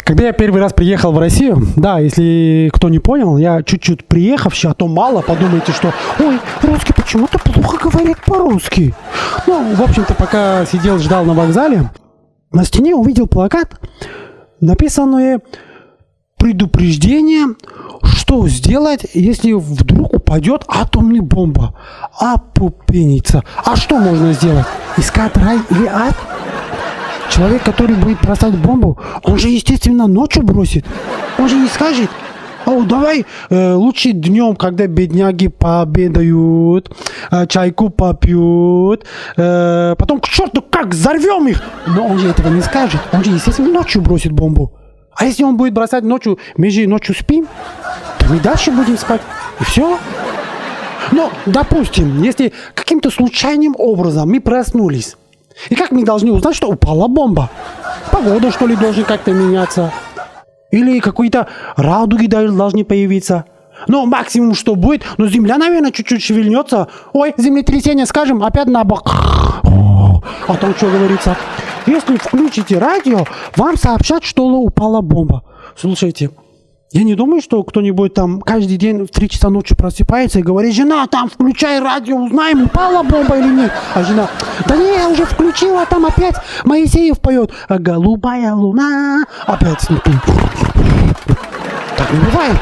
Когда я первый раз приехал в Россию, да, если кто не понял, я чуть-чуть приехавший, а то мало, подумайте, что ой, русский почему-то плохо говорит по-русски. Ну, в общем-то, пока сидел, ждал на вокзале, на стене увидел плакат, написанное предупреждение, что сделать, если вдруг упадет атомная бомба. Опупениться. А что можно сделать? Искать рай или ад? Человек, который будет бросать бомбу, он же, естественно, ночью бросит. Он же не скажет: о, давай лучше днем, когда бедняги пообедают, чайку попьют, потом к черту как взорвем их. Но он же этого не скажет. Он же, естественно, ночью бросит бомбу. А если он будет бросать ночью, мы же ночью спим, то мы дальше будем спать. И все. Ну, допустим, если каким-то случайным образом мы проснулись, и как мы должны узнать, что упала бомба? Погода, что ли, должна как-то меняться? Или какие-то радуги должны появиться? Ну, максимум, что будет, ну, земля, наверное, чуть-чуть шевельнется. Ой, землетрясение, скажем, опять на бок. А там что говорится? Если включите радио, вам сообщат, что упала бомба. Слушайте, я не думаю, что кто-нибудь там каждый день в 3 часа ночи просыпается и говорит: жена, там включай радио, узнаем, упала бомба или нет. А жена: да не, я уже включила, там опять Моисеев поет: голубая луна. Опять снипи. Так не бывает.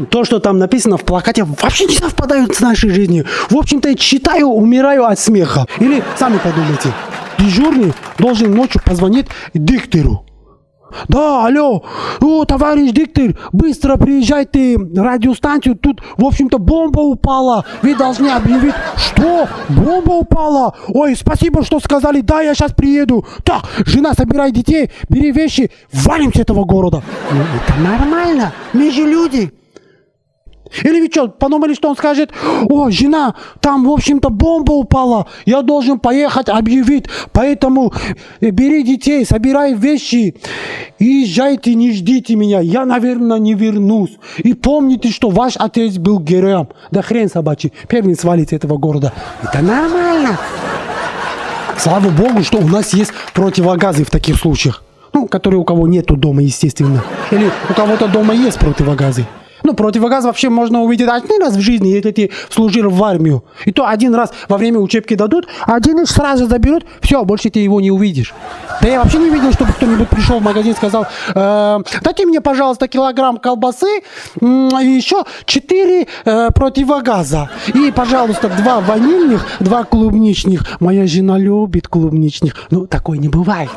То, что там написано в плакате, вообще не совпадает с нашей жизнью. В общем-то, читаю, умираю от смеха. Или сами подумайте, дежурный должен ночью позвонить диктору. Да, алло, о, товарищ диктор, быстро приезжайте на радиостанцию, тут, в общем-то, бомба упала, вы должны объявить. Что? Бомба упала? Ой, спасибо, что сказали, да, я сейчас приеду. Так, жена, собирай детей, бери вещи, валим с этого города. Ну, это нормально, мы же люди. Или вы что, подумали, что он скажет: о, жена, там, в общем-то, бомба упала, я должен поехать объявить, поэтому бери детей, собирай вещи и езжайте, не ждите меня, я, наверное, не вернусь. И помните, что ваш отец был героем. Да хрен собачий, первый свалит с этого города. Это нормально. Слава богу, что у нас есть противогазы в таких случаях. Ну, которые у кого нету дома, естественно. Или у кого-то дома есть противогазы. Ну, противогаз вообще можно увидеть один раз в жизни, если ты служил в армию. И то один раз во время учебки дадут, один их сразу заберут, все, больше ты его не увидишь. Да я вообще не видел, чтобы кто-нибудь пришел в магазин и сказал: дайте мне, пожалуйста, килограмм колбасы и еще 4 противогаза. И, пожалуйста, 2 ванильных, 2 клубничных. Моя жена любит клубничных. Ну, такое не бывает.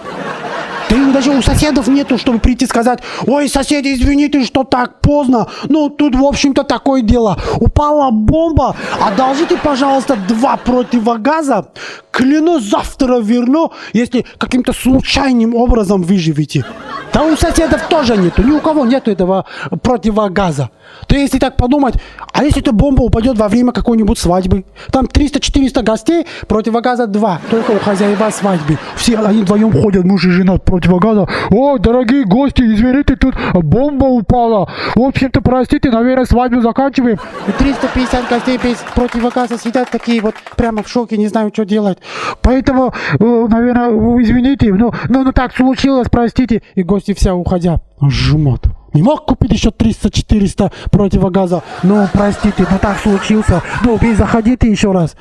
Да им даже у соседов нету, чтобы прийти и сказать: ой, соседи, извините, что так поздно. Ну, тут, в общем-то, такое дело. Упала бомба, одолжите, пожалуйста, 2 противогаза. Клянусь, завтра верну, если каким-то случайным образом выживете. Да у соседов тоже нету, ни у кого нету этого противогаза. То если так подумать, а если эта бомба упадет во время какой-нибудь свадьбы? Там 300-400 гостей, противогаза 2, только у хозяева свадьбы. Все они вдвоем ходят, муж и жена, противогаза. О, дорогие гости, извините, тут бомба упала. В общем-то, простите, наверное, свадьбу заканчиваем. И 350 гостей без противогаза сидят такие вот прямо в шоке, не знаю, что делать. Поэтому, наверное, извините, ну так случилось, простите. И гости все, уходя, жмут. Не мог купить еще 300-400 противогаза. Ну, простите, но так случился. Ну, вы заходите еще раз.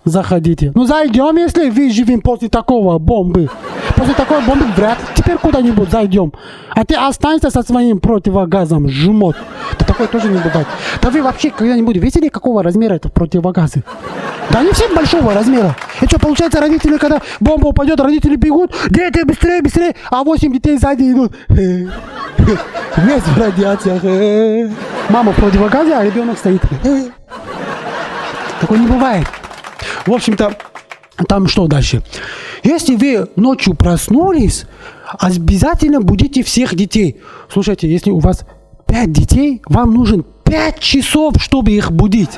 Заходите. Ну, зайдем, если выживем после такого бомбы. После такой бомбы вряд ли теперь куда-нибудь зайдем. А ты останься со своим противогазом, жмот. Да такое тоже не бывает. Да вы вообще когда-нибудь видели, какого размера это противогазы? Да они все большого размера. И что, получается, родители, когда бомба упадет, родители бегут: дети, быстрее, быстрее, а 8 детей сзади идут. Весь в радиациях. Мама в противогазе, а ребенок стоит. Такое не бывает. В общем-то, там что дальше? Если вы ночью проснулись, обязательно будите всех детей. Слушайте, если у вас 5 детей, вам нужен 5 часов, чтобы их будить.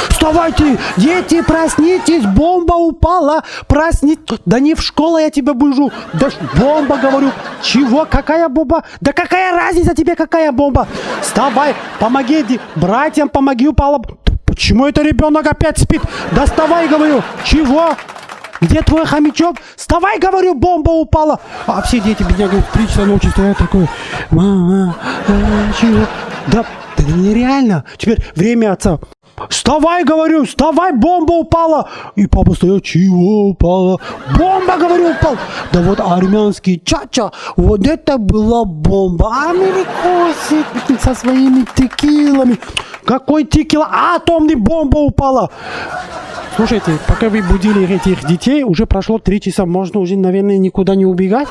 Вставайте, дети, проснитесь, бомба упала, проснитесь. Да не в школу я тебя бужу, да бомба, говорю. Чего, какая бомба? Да какая разница тебе, какая бомба? Вставай, помоги братьям, помоги, упала. Почему это ребенок опять спит? Доставай, говорю. Чего? Где твой хомячок? Вставай, говорю, бомба упала. А все дети, бедняги, в 3 часа ночи стоят такой. Мама, чего? Да это нереально. Теперь время отца. Вставай, говорю, вставай, бомба упала. И папа стоит, чего упала? Бомба, говорю, упала. Да вот армянский чача, вот это была бомба. Америкосы со своими текилами. Какой текила? Атомная бомба упала. Слушайте, пока вы будили этих детей, уже прошло 3 часа. Можно уже, наверное, никуда не убегать.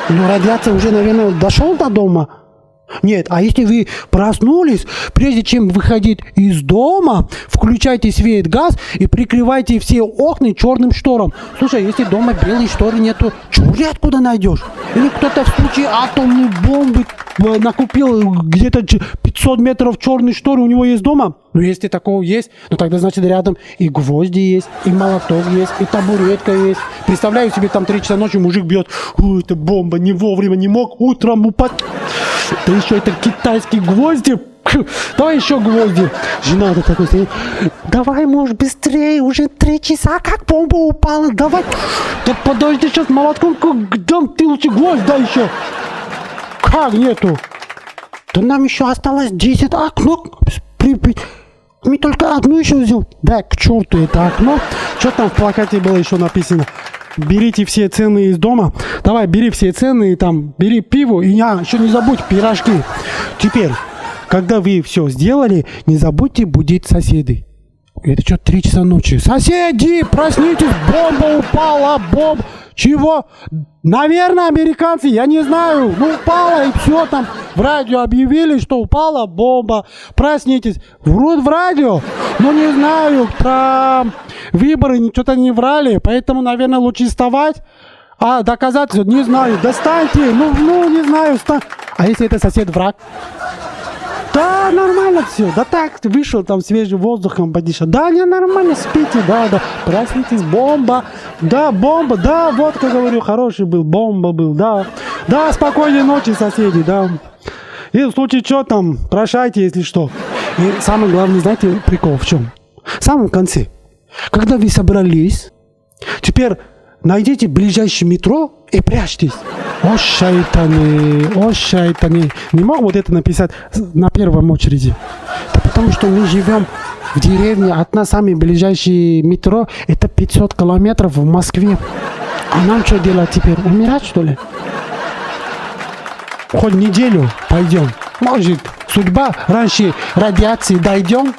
Но радиация уже, наверное, дошел до дома. Нет, а если вы проснулись, прежде чем выходить из дома, включайте свет, газ и прикрывайте все окна черным штором. Слушай, если дома белой шторы нету, чури откуда найдешь? Или кто-то в случае атомной бомбы накупил где-то 500 метров черной шторы у него есть дома? Ну, если такого есть, ну тогда значит рядом и гвозди есть, и молоток есть, и табуретка есть. Представляю себе, там 3 часа ночи мужик бьет. Ой, это бомба, не вовремя не мог утром упасть. Да еще это китайские гвозди. Давай еще гвозди. Жена-то такой стоит. Давай, муж, быстрее, уже 3 часа, как бомба упала. Давай. Да подожди, сейчас молотком дам, ты лучше гвоздь дай еще. Как нету? Да нам еще осталось 10 окно. Мы только одну еще взял. Да, к черту это окно. Что там в плакате было еще написано? Берите все цены из дома. Давай, бери все цены, там, бери пиво. И еще не забудь пирожки. Теперь, когда вы все сделали, не забудьте будить соседей. Это что, 3 часа ночи? Соседи, проснитесь, бомба упала, бомба. Чего? Наверное, американцы, я не знаю. Ну, упала и все там. В радио объявили, что упала бомба. Проснитесь. Врут в радио. Но не знаю, про выборы что-то не врали. Поэтому, наверное, лучше вставать. А доказательства не знаю. Достаньте. Ну, не знаю. А если это сосед-враг? Да, нормально все. Да так, вышел там свежим воздухом подышать. Да, не нормально, спите, да. Проснитесь, бомба. Да, бомба, да, вот, как говорю, хороший был, бомба был, да. Да, спокойной ночи, соседи, да. И в случае что там, прощайте, если что. И самый главный, знаете, прикол в чем? В самом конце, когда вы собрались, теперь найдите ближайшее метро и прячьтесь. О, шайтаны. Не мог вот это написать на первом очереди? Да потому что мы живем в деревне, от нас самый ближайший метро это 500 километров в Москве. А нам что делать теперь? Умирать, что ли? Хоть неделю пойдем. Может, судьба раньше радиации дойдем?